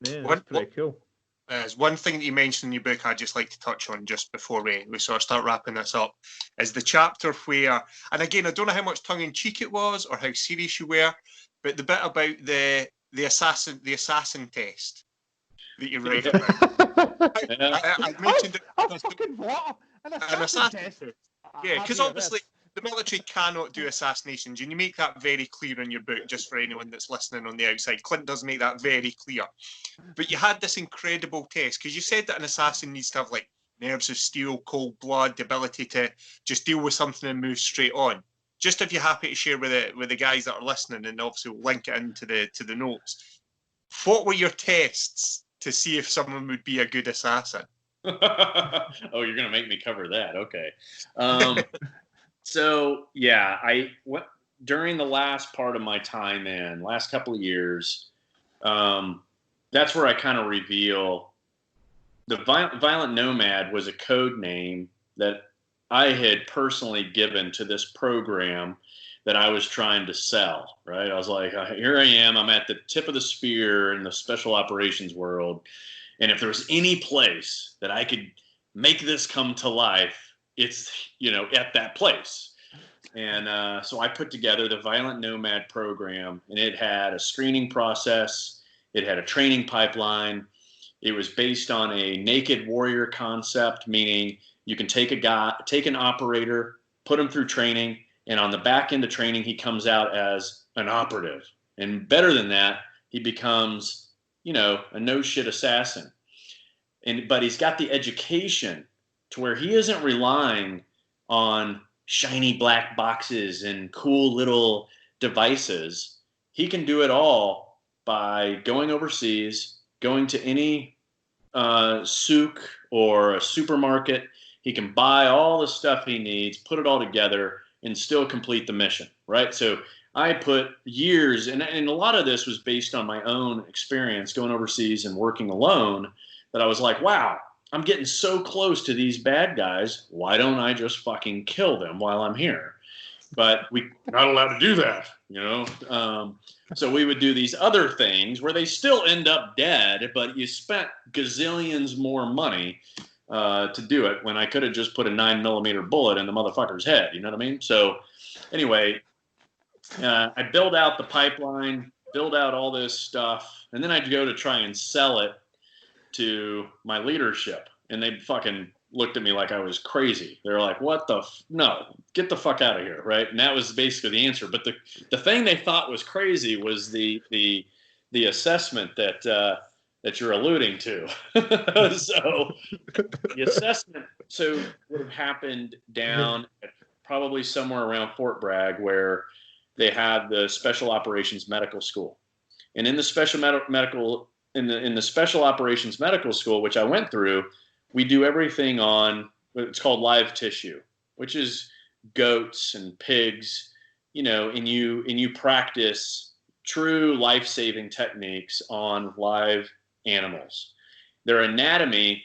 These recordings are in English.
Yeah, that's pretty cool. There's one thing that you mentioned in your book I'd just like to touch on just before we sort of start wrapping this up, is the chapter where, and again, I don't know how much tongue-in-cheek it was or how serious you were, but the bit about the assassin test that you write about. I mentioned it. Fucking what? An assassin test? Yeah, because obviously the military cannot do assassinations, and you make that very clear in your book, just for anyone that's listening on the outside. Clint does make that very clear. But you had this incredible test, because you said that an assassin needs to have, like, nerves of steel, cold blood, the ability to just deal with something and move straight on. Just if you're happy to share with the guys that are listening, and obviously we'll link it into the notes. What were your tests to see if someone would be a good assassin? Oh, you're gonna make me cover that? Okay. So yeah, during the last part of my time in last couple of years, that's where I kind of reveal the Violent Nomad was a code name that I had personally given to this program that I was trying to sell, right? I was like, here I am, I'm at the tip of the spear in the special operations world. And if there's any place that I could make this come to life, it's, at that place. And so I put together the Violent Nomad program, and it had a screening process. It had a training pipeline. It was based on a naked warrior concept, meaning you can take an operator, put him through training, and on the back end of training, he comes out as an operative. And better than that, he becomes, a no-shit assassin. But he's got the education to where he isn't relying on shiny black boxes and cool little devices. He can do it all by going overseas, going to any souk or a supermarket. He can buy all the stuff he needs, put it all together, and still complete the mission, right? So I put years, and a lot of this was based on my own experience going overseas and working alone, that I was like, wow, I'm getting so close to these bad guys. Why don't I just fucking kill them while I'm here? But we're not allowed to do that, So we would do these other things where they still end up dead, but you spent gazillions more money to do it when I could have just put a 9mm bullet in the motherfucker's head. You know what I mean? So anyway, I build out the pipeline, build out all this stuff, and then I'd go to try and sell it to my leadership, and they fucking looked at me like I was crazy. They were like, what the no, get the fuck out of here, right? And that was basically the answer. But the thing they thought was crazy was the assessment that you're alluding to. So the assessment would have happened down at probably somewhere around Fort Bragg, where they had the Special Operations Medical School. And in the Special Operations Medical School, which I went through, we do everything on it's called live tissue, which is goats and pigs, and you practice true life-saving techniques on live animals. Their anatomy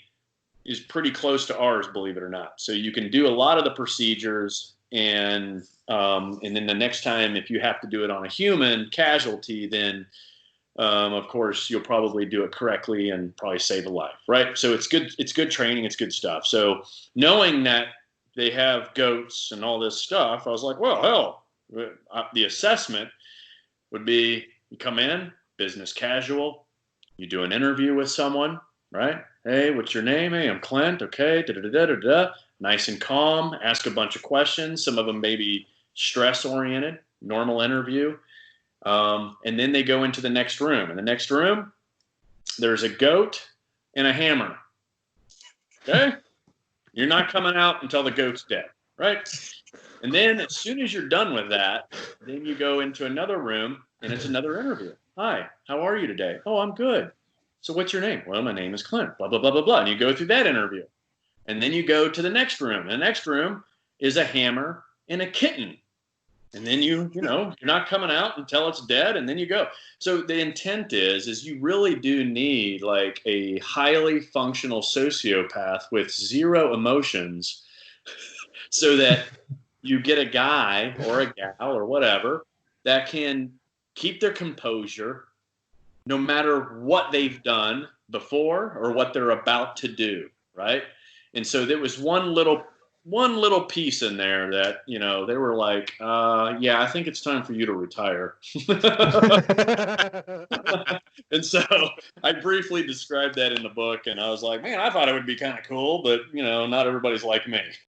is pretty close to ours, believe it or not. So you can do a lot of the procedures, and then the next time, if you have to do it on a human casualty, then of course, you'll probably do it correctly and probably save a life, right? So it's good training, it's good stuff. So knowing that they have goats and all this stuff, I was like, well, hell, the assessment would be you come in, business casual, you do an interview with someone, right? Hey, what's your name? Hey, I'm Clint. Okay, da-da-da-da-da. Nice and calm, ask a bunch of questions. Some of them may be stress-oriented, normal interview. And then they go into the next room. In the next room, there's a goat and a hammer. Okay? You're not coming out until the goat's dead, right? And then as soon as you're done with that, then you go into another room, and it's another interview. Hi, how are you today? Oh, I'm good. So what's your name? Well, my name is Clint, blah, blah, blah, blah, blah. And you go through that interview. And then you go to the next room. And the next room is a hammer and a kitten. And then you're not coming out until it's dead, and then you go. So the intent is you really do need like a highly functional sociopath with zero emotions so that you get a guy or a gal or whatever that can keep their composure, no matter what they've done before or what they're about to do, right? And so there was one little piece in there that, you know, they were like, yeah, I think it's time for you to retire. And so I briefly described that in the book, and I was like, man, I thought it would be kind of cool, but, you know, not everybody's like me.